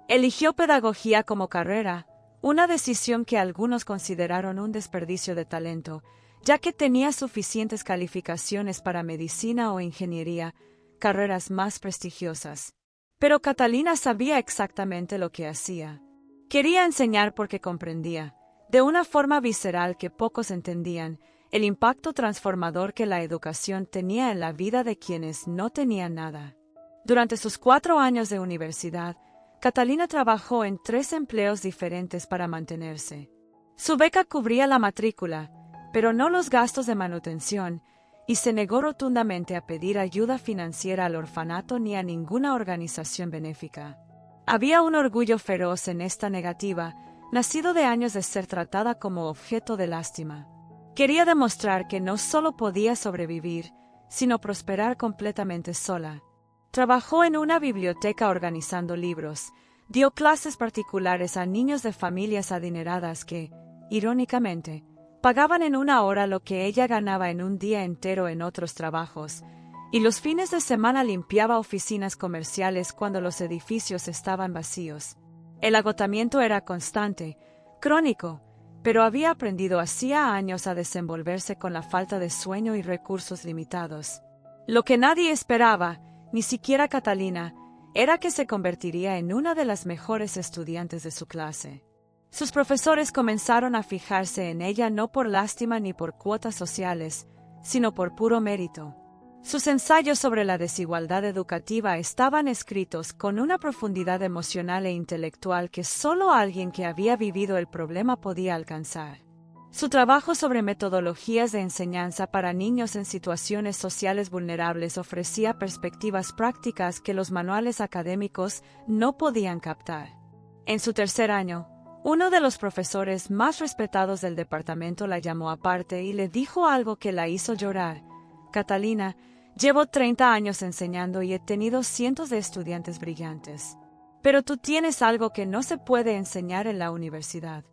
Eligió pedagogía como carrera, una decisión que algunos consideraron un desperdicio de talento, ya que tenía suficientes calificaciones para medicina o ingeniería, carreras más prestigiosas. Pero Catalina sabía exactamente lo que hacía. Quería enseñar porque comprendía, de una forma visceral que pocos entendían, el impacto transformador que la educación tenía en la vida de quienes no tenían nada. Durante sus 4 años de universidad, Catalina trabajó en 3 empleos diferentes para mantenerse. Su beca cubría la matrícula, pero no los gastos de manutención, y se negó rotundamente a pedir ayuda financiera al orfanato ni a ninguna organización benéfica. Había un orgullo feroz en esta negativa, nacido de años de ser tratada como objeto de lástima. Quería demostrar que no solo podía sobrevivir, sino prosperar completamente sola. Trabajó en una biblioteca organizando libros, dio clases particulares a niños de familias adineradas que, irónicamente, pagaban en 1 hora lo que ella ganaba en un día entero en otros trabajos, y los fines de semana limpiaba oficinas comerciales cuando los edificios estaban vacíos. El agotamiento era constante, crónico, pero había aprendido hacía años a desenvolverse con la falta de sueño y recursos limitados. Lo que nadie esperaba, ni siquiera Catalina, era que se convertiría en una de las mejores estudiantes de su clase. Sus profesores comenzaron a fijarse en ella no por lástima ni por cuotas sociales, sino por puro mérito. Sus ensayos sobre la desigualdad educativa estaban escritos con una profundidad emocional e intelectual que solo alguien que había vivido el problema podía alcanzar. Su trabajo sobre metodologías de enseñanza para niños en situaciones sociales vulnerables ofrecía perspectivas prácticas que los manuales académicos no podían captar. En su 3er año, uno de los profesores más respetados del departamento la llamó aparte y le dijo algo que la hizo llorar. Catalina, llevo 30 años enseñando y he tenido cientos de estudiantes brillantes. Pero tú tienes algo que no se puede enseñar en la universidad.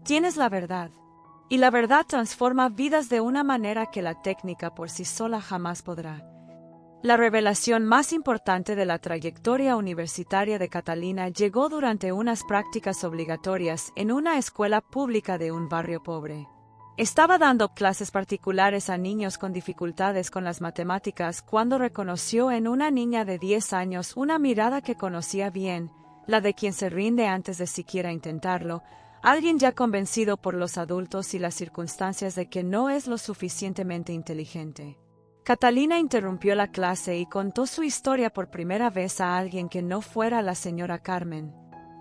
Tienes la verdad. Y la verdad transforma vidas de una manera que la técnica por sí sola jamás podrá. La revelación más importante de la trayectoria universitaria de Catalina llegó durante unas prácticas obligatorias en una escuela pública de un barrio pobre. Estaba dando clases particulares a niños con dificultades con las matemáticas cuando reconoció en una niña de 10 años una mirada que conocía bien, la de quien se rinde antes de siquiera intentarlo, alguien ya convencido por los adultos y las circunstancias de que no es lo suficientemente inteligente. Catalina interrumpió la clase y contó su historia por primera vez a alguien que no fuera la señora Carmen.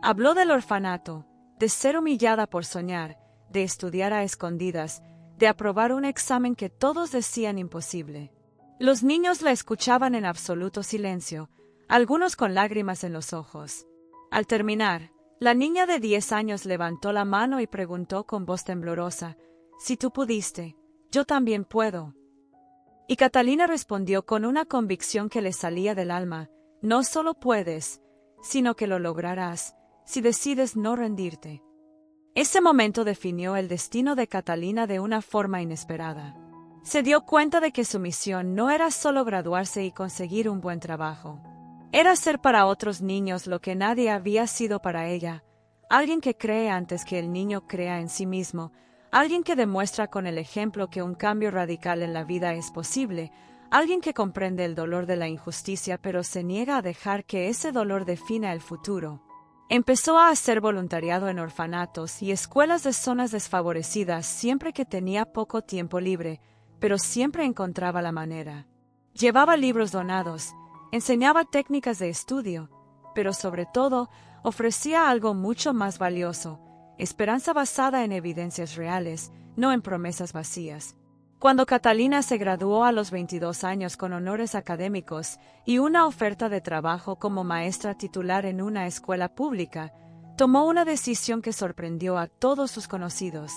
Habló del orfanato, de ser humillada por soñar, de estudiar a escondidas, de aprobar un examen que todos decían imposible. Los niños la escuchaban en absoluto silencio, algunos con lágrimas en los ojos. Al terminar, la niña de 10 años levantó la mano y preguntó con voz temblorosa, «Si tú pudiste, yo también puedo». Y Catalina respondió con una convicción que le salía del alma, «No solo puedes, sino que lo lograrás, si decides no rendirte». Ese momento definió el destino de Catalina de una forma inesperada. Se dio cuenta de que su misión no era solo graduarse y conseguir un buen trabajo. Era ser para otros niños lo que nadie había sido para ella, alguien que cree antes que el niño crea en sí mismo, alguien que demuestra con el ejemplo que un cambio radical en la vida es posible, alguien que comprende el dolor de la injusticia pero se niega a dejar que ese dolor defina el futuro. Empezó a hacer voluntariado en orfanatos y escuelas de zonas desfavorecidas siempre que tenía poco tiempo libre, pero siempre encontraba la manera. Llevaba libros donados, enseñaba técnicas de estudio, pero sobre todo ofrecía algo mucho más valioso: esperanza basada en evidencias reales, no en promesas vacías. Cuando Catalina se graduó a los 22 años con honores académicos y una oferta de trabajo como maestra titular en una escuela pública, tomó una decisión que sorprendió a todos sus conocidos.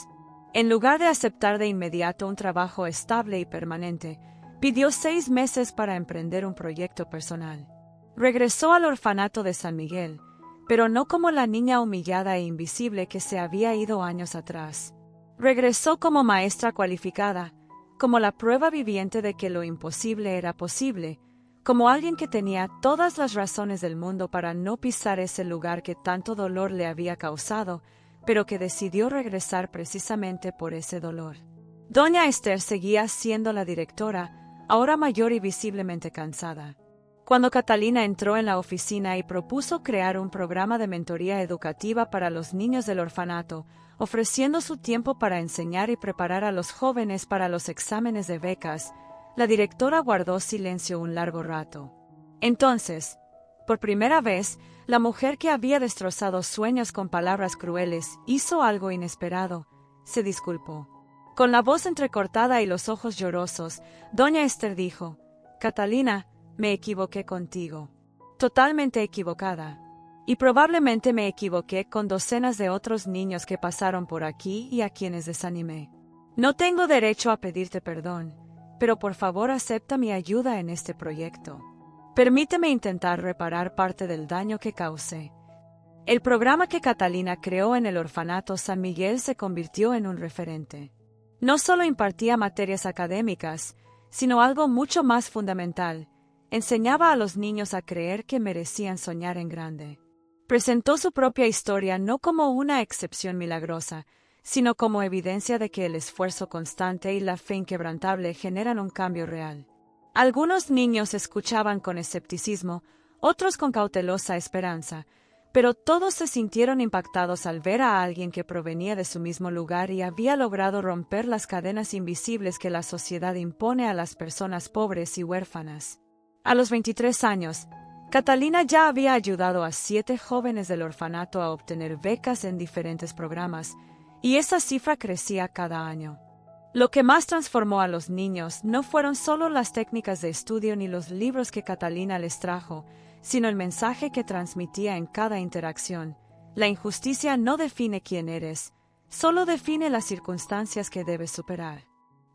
En lugar de aceptar de inmediato un trabajo estable y permanente, pidió 6 meses para emprender un proyecto personal. Regresó al orfanato de San Miguel, pero no como la niña humillada e invisible que se había ido años atrás. Regresó como maestra cualificada, como la prueba viviente de que lo imposible era posible, como alguien que tenía todas las razones del mundo para no pisar ese lugar que tanto dolor le había causado, pero que decidió regresar precisamente por ese dolor. Doña Esther seguía siendo la directora, ahora mayor y visiblemente cansada. Cuando Catalina entró en la oficina y propuso crear un programa de mentoría educativa para los niños del orfanato, ofreciendo su tiempo para enseñar y preparar a los jóvenes para los exámenes de becas, la directora guardó silencio un largo rato. Entonces, por primera vez, la mujer que había destrozado sueños con palabras crueles hizo algo inesperado: se disculpó. Con la voz entrecortada y los ojos llorosos, doña Esther dijo: «Catalina, me equivoqué contigo. Totalmente equivocada. Y probablemente me equivoqué con docenas de otros niños que pasaron por aquí y a quienes desanimé. No tengo derecho a pedirte perdón, pero por favor acepta mi ayuda en este proyecto. Permíteme intentar reparar parte del daño que causé». El programa que Catalina creó en el orfanato San Miguel se convirtió en un referente. No solo impartía materias académicas, sino algo mucho más fundamental: enseñaba a los niños a creer que merecían soñar en grande. Presentó su propia historia no como una excepción milagrosa, sino como evidencia de que el esfuerzo constante y la fe inquebrantable generan un cambio real. Algunos niños escuchaban con escepticismo, otros con cautelosa esperanza, pero todos se sintieron impactados al ver a alguien que provenía de su mismo lugar y había logrado romper las cadenas invisibles que la sociedad impone a las personas pobres y huérfanas. A los 23 años, Catalina ya había ayudado a 7 jóvenes del orfanato a obtener becas en diferentes programas, y esa cifra crecía cada año. Lo que más transformó a los niños no fueron solo las técnicas de estudio ni los libros que Catalina les trajo, sino el mensaje que transmitía en cada interacción: la injusticia no define quién eres, solo define las circunstancias que debes superar.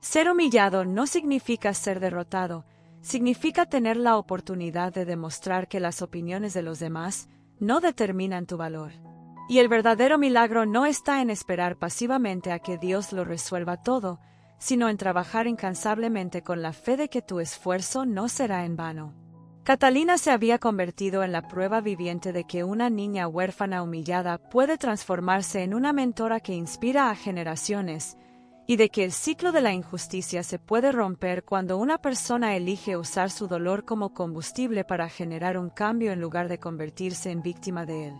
Ser humillado no significa ser derrotado, significa tener la oportunidad de demostrar que las opiniones de los demás no determinan tu valor. Y el verdadero milagro no está en esperar pasivamente a que Dios lo resuelva todo, sino en trabajar incansablemente con la fe de que tu esfuerzo no será en vano. Catalina se había convertido en la prueba viviente de que una niña huérfana humillada puede transformarse en una mentora que inspira a generaciones, y de que el ciclo de la injusticia se puede romper cuando una persona elige usar su dolor como combustible para generar un cambio en lugar de convertirse en víctima de él.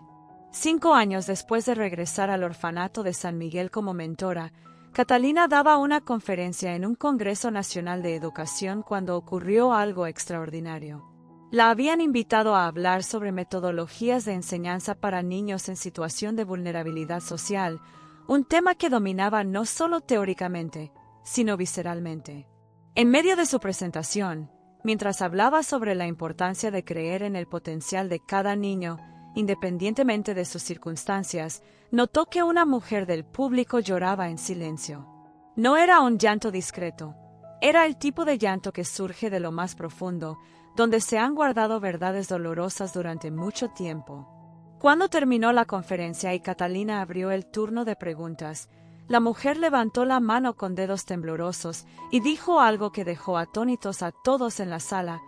5 años después de regresar al orfanato de San Miguel como mentora, Catalina daba una conferencia en un Congreso Nacional de Educación cuando ocurrió algo extraordinario. La habían invitado a hablar sobre metodologías de enseñanza para niños en situación de vulnerabilidad social, un tema que dominaba no solo teóricamente, sino visceralmente. En medio de su presentación, mientras hablaba sobre la importancia de creer en el potencial de cada niño, independientemente de sus circunstancias, notó que una mujer del público lloraba en silencio. No era un llanto discreto, era el tipo de llanto que surge de lo más profundo, donde se han guardado verdades dolorosas durante mucho tiempo. Cuando terminó la conferencia y Catalina abrió el turno de preguntas, la mujer levantó la mano con dedos temblorosos y dijo algo que dejó atónitos a todos en la sala: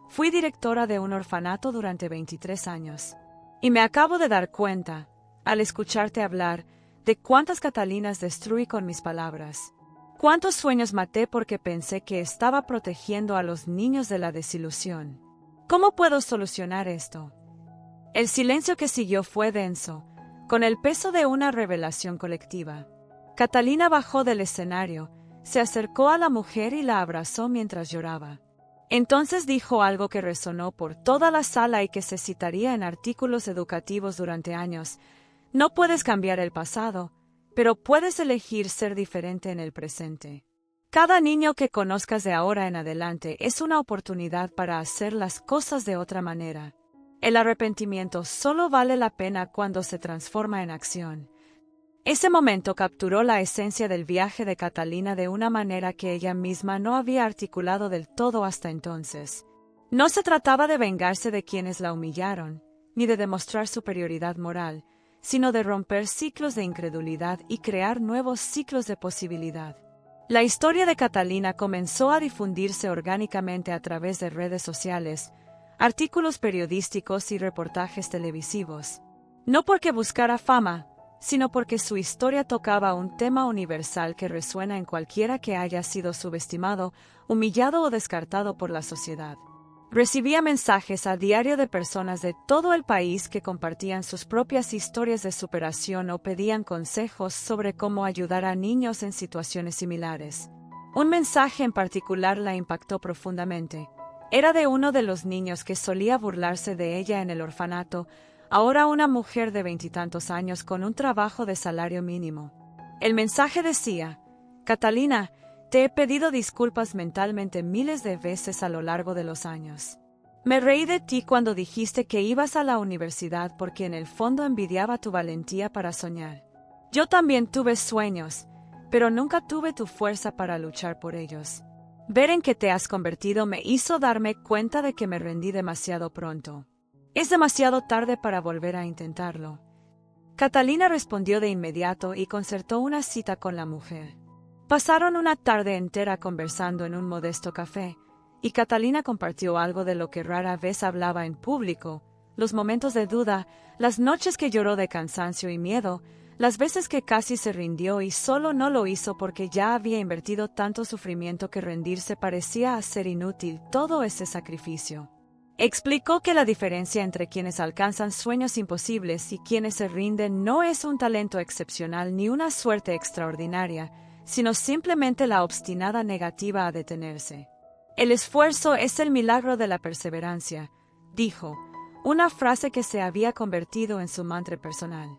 «Fui directora de un orfanato durante 23 años. Y me acabo de dar cuenta, al escucharte hablar, de cuántas Catalinas destruí con mis palabras. Cuántos sueños maté porque pensé que estaba protegiendo a los niños de la desilusión. ¿Cómo puedo solucionar esto? El silencio que siguió fue denso, con el peso de una revelación colectiva. Catalina bajó del escenario, se acercó a la mujer y la abrazó mientras lloraba. Entonces dijo algo que resonó por toda la sala y que se citaría en artículos educativos durante años. No puedes cambiar el pasado, pero puedes elegir ser diferente en el presente. Cada niño que conozcas de ahora en adelante es una oportunidad para hacer las cosas de otra manera. El arrepentimiento solo vale la pena cuando se transforma en acción. Ese momento capturó la esencia del viaje de Catalina de una manera que ella misma no había articulado del todo hasta entonces. No se trataba de vengarse de quienes la humillaron, ni de demostrar superioridad moral, sino de romper ciclos de incredulidad y crear nuevos ciclos de posibilidad. La historia de Catalina comenzó a difundirse orgánicamente a través de redes sociales, artículos periodísticos y reportajes televisivos. No porque buscara fama, sino porque su historia tocaba un tema universal que resuena en cualquiera que haya sido subestimado, humillado o descartado por la sociedad. Recibía mensajes a diario de personas de todo el país que compartían sus propias historias de superación o pedían consejos sobre cómo ayudar a niños en situaciones similares. Un mensaje en particular la impactó profundamente. Era de uno de los niños que solía burlarse de ella en el orfanato, ahora una mujer de 20 y tantos años con un trabajo de salario mínimo. El mensaje decía: Catalina, te he pedido disculpas mentalmente miles de veces a lo largo de los años. Me reí de ti cuando dijiste que ibas a la universidad porque en el fondo envidiaba tu valentía para soñar. Yo también tuve sueños, pero nunca tuve tu fuerza para luchar por ellos. Ver en qué te has convertido me hizo darme cuenta de que me rendí demasiado pronto. Es demasiado tarde para volver a intentarlo. Catalina respondió de inmediato y concertó una cita con la mujer. Pasaron una tarde entera conversando en un modesto café, y Catalina compartió algo de lo que rara vez hablaba en público: los momentos de duda, las noches que lloró de cansancio y miedo, las veces que casi se rindió y solo no lo hizo porque ya había invertido tanto sufrimiento que rendirse parecía hacer inútil todo ese sacrificio. Explicó que la diferencia entre quienes alcanzan sueños imposibles y quienes se rinden no es un talento excepcional ni una suerte extraordinaria, sino simplemente la obstinada negativa a detenerse. El esfuerzo es el milagro de la perseverancia, dijo, una frase que se había convertido en su mantra personal.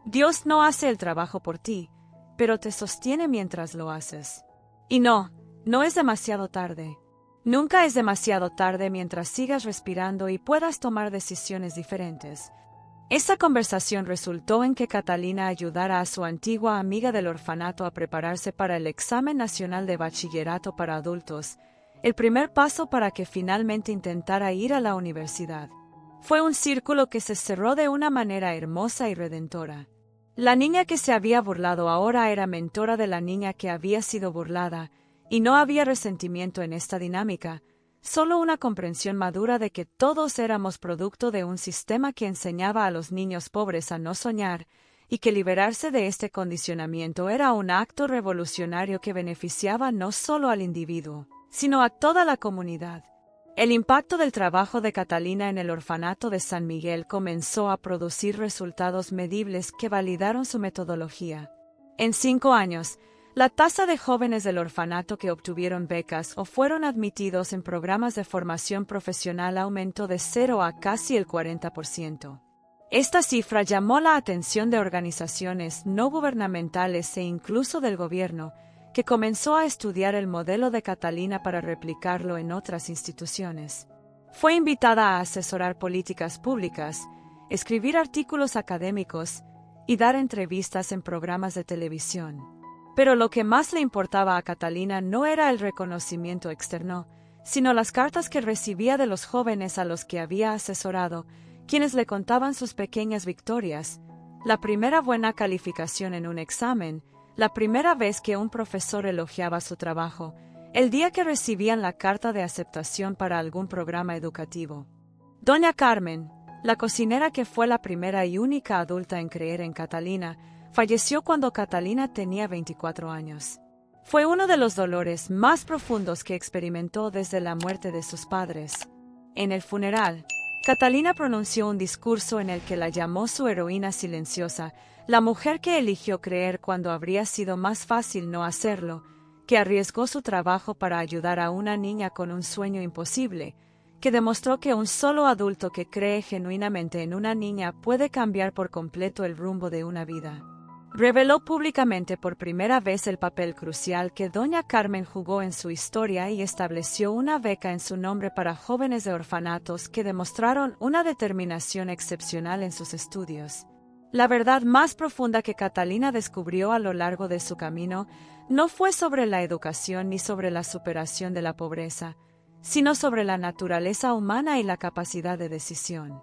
Dios no hace el trabajo por ti, pero te sostiene mientras lo haces. Y no es demasiado tarde. Nunca es demasiado tarde mientras sigas respirando y puedas tomar decisiones diferentes. Esa conversación resultó en que Catalina ayudara a su antigua amiga del orfanato a prepararse para el examen nacional de bachillerato para adultos, el primer paso para que finalmente intentara ir a la universidad. Fue un círculo que se cerró de una manera hermosa y redentora. La niña que se había burlado ahora era mentora de la niña que había sido burlada, y no había resentimiento en esta dinámica, solo una comprensión madura de que todos éramos producto de un sistema que enseñaba a los niños pobres a no soñar, y que liberarse de este condicionamiento era un acto revolucionario que beneficiaba no solo al individuo, sino a toda la comunidad. El impacto del trabajo de Catalina en el orfanato de San Miguel comenzó a producir resultados medibles que validaron su metodología. En 5 años, la tasa de jóvenes del orfanato que obtuvieron becas o fueron admitidos en programas de formación profesional aumentó de 0 a casi el 40%. Esta cifra llamó la atención de organizaciones no gubernamentales e incluso del gobierno, que comenzó a estudiar el modelo de Catalina para replicarlo en otras instituciones. Fue invitada a asesorar políticas públicas, escribir artículos académicos y dar entrevistas en programas de televisión. Pero lo que más le importaba a Catalina no era el reconocimiento externo, sino las cartas que recibía de los jóvenes a los que había asesorado, quienes le contaban sus pequeñas victorias, la primera buena calificación en un examen, la primera vez que un profesor elogiaba su trabajo, el día que recibían la carta de aceptación para algún programa educativo. Doña Carmen, La cocinera, que fue la primera y única adulta en creer en Catalina, falleció cuando Catalina tenía 24 años. Fue uno de los dolores más profundos que experimentó desde la muerte de sus padres. En el funeral, Catalina pronunció un discurso en el que la llamó su heroína silenciosa, la mujer que eligió creer cuando habría sido más fácil no hacerlo, que arriesgó su trabajo para ayudar a una niña con un sueño imposible, que demostró que un solo adulto que cree genuinamente en una niña puede cambiar por completo el rumbo de una vida. Reveló públicamente por primera vez el papel crucial que Doña Carmen jugó en su historia y estableció una beca en su nombre para jóvenes de orfanatos que demostraron una determinación excepcional en sus estudios. La verdad más profunda que Catalina descubrió a lo largo de su camino no fue sobre la educación ni sobre la superación de la pobreza, sino sobre la naturaleza humana y la capacidad de decisión.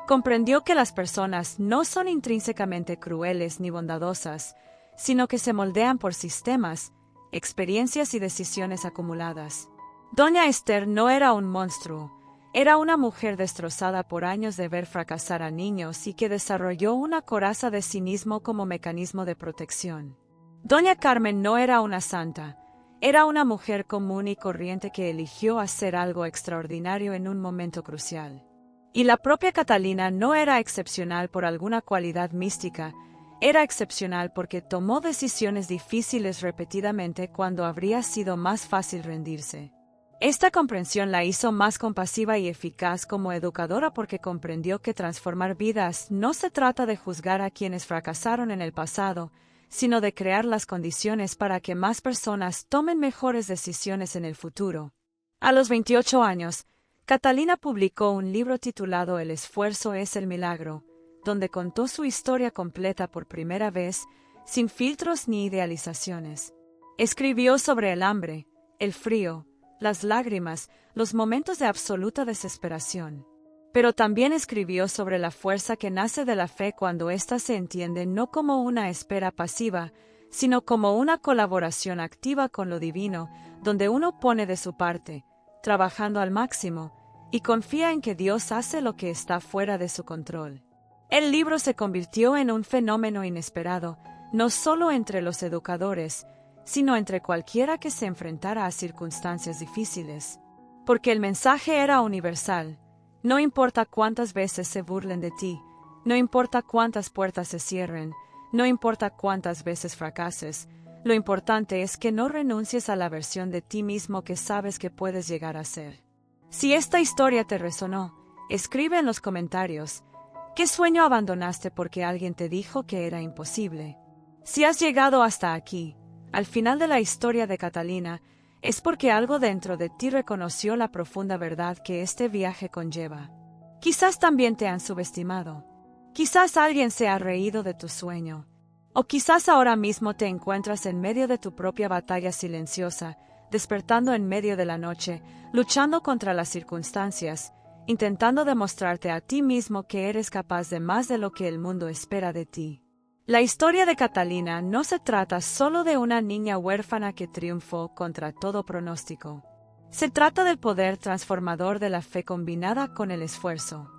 Comprendió que las personas no son intrínsecamente crueles ni bondadosas, sino que se moldean por sistemas, experiencias y decisiones acumuladas. Doña Esther no era un monstruo, era una mujer destrozada por años de ver fracasar a niños y que desarrolló una coraza de cinismo como mecanismo de protección. Doña Carmen no era una santa, era una mujer común y corriente que eligió hacer algo extraordinario en un momento crucial. Y la propia Catalina no era excepcional por alguna cualidad mística, era excepcional porque tomó decisiones difíciles repetidamente cuando habría sido más fácil rendirse. Esta comprensión la hizo más compasiva y eficaz como educadora porque comprendió que transformar vidas no se trata de juzgar a quienes fracasaron en el pasado, sino de crear las condiciones para que más personas tomen mejores decisiones en el futuro. A los 28 años, Catalina publicó un libro titulado El esfuerzo es el milagro, donde contó su historia completa por primera vez, sin filtros ni idealizaciones. Escribió sobre el hambre, el frío, las lágrimas, los momentos de absoluta desesperación. Pero también escribió sobre la fuerza que nace de la fe cuando ésta se entiende no como una espera pasiva, sino como una colaboración activa con lo divino, donde uno pone de su parte, trabajando al máximo, y confía en que Dios hace lo que está fuera de su control. El libro se convirtió en un fenómeno inesperado, no solo entre los educadores, sino entre cualquiera que se enfrentara a circunstancias difíciles. Porque el mensaje era universal. No importa cuántas veces se burlen de ti, no importa cuántas puertas se cierren, no importa cuántas veces fracases, lo importante es que no renuncies a la versión de ti mismo que sabes que puedes llegar a ser. Si esta historia te resonó, escribe en los comentarios, ¿qué sueño abandonaste porque alguien te dijo que era imposible? Si has llegado hasta aquí, al final de la historia de Catalina, es porque algo dentro de ti reconoció la profunda verdad que este viaje conlleva. Quizás también te han subestimado. Quizás alguien se ha reído de tu sueño. O quizás ahora mismo te encuentras en medio de tu propia batalla silenciosa, despertando en medio de la noche, luchando contra las circunstancias, intentando demostrarte a ti mismo que eres capaz de más de lo que el mundo espera de ti. La historia de Catalina no se trata solo de una niña huérfana que triunfó contra todo pronóstico. Se trata del poder transformador de la fe combinada con el esfuerzo.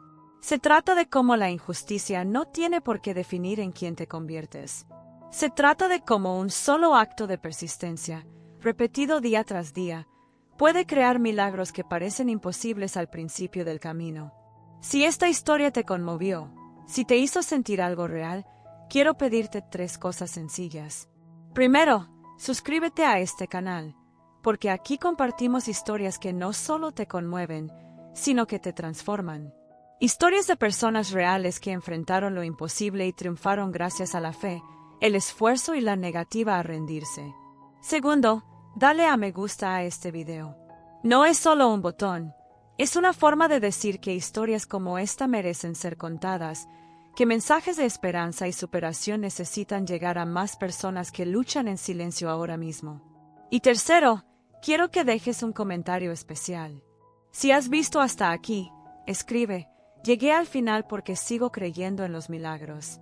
Se trata de cómo la injusticia no tiene por qué definir en quién te conviertes. Se trata de cómo un solo acto de persistencia, repetido día tras día, puede crear milagros que parecen imposibles al principio del camino. Si esta historia te conmovió, si te hizo sentir algo real, quiero pedirte 3 cosas sencillas. Primero, suscríbete a este canal, porque aquí compartimos historias que no solo te conmueven, sino que te transforman. Historias de personas reales que enfrentaron lo imposible y triunfaron gracias a la fe, el esfuerzo y la negativa a rendirse. Segundo, dale a me gusta a este video. No es solo un botón, es una forma de decir que historias como esta merecen ser contadas, que mensajes de esperanza y superación necesitan llegar a más personas que luchan en silencio ahora mismo. Y tercero, quiero que dejes un comentario especial. Si has visto hasta aquí, escribe, llegué al final porque sigo creyendo en los milagros.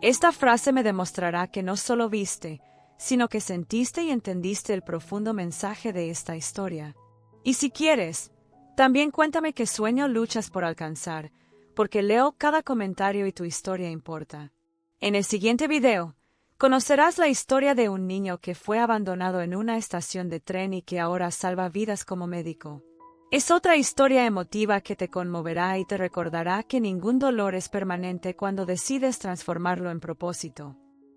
Esta frase me demostrará que no solo viste, sino que sentiste y entendiste el profundo mensaje de esta historia. Y si quieres, también cuéntame qué sueño luchas por alcanzar, porque leo cada comentario y tu historia importa. En el siguiente video, conocerás la historia de un niño que fue abandonado en una estación de tren y que ahora salva vidas como médico. Es otra historia emotiva que te conmoverá y te recordará que ningún dolor es permanente cuando decides transformarlo en propósito.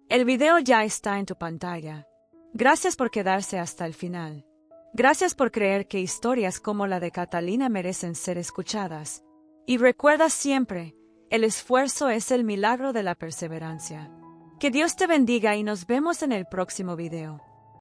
El video ya está en tu pantalla. Gracias por quedarse hasta el final. Gracias por creer que historias como la de Catalina merecen ser escuchadas. Y recuerda siempre, el esfuerzo es el milagro de la perseverancia. Que Dios te bendiga y nos vemos en el próximo video.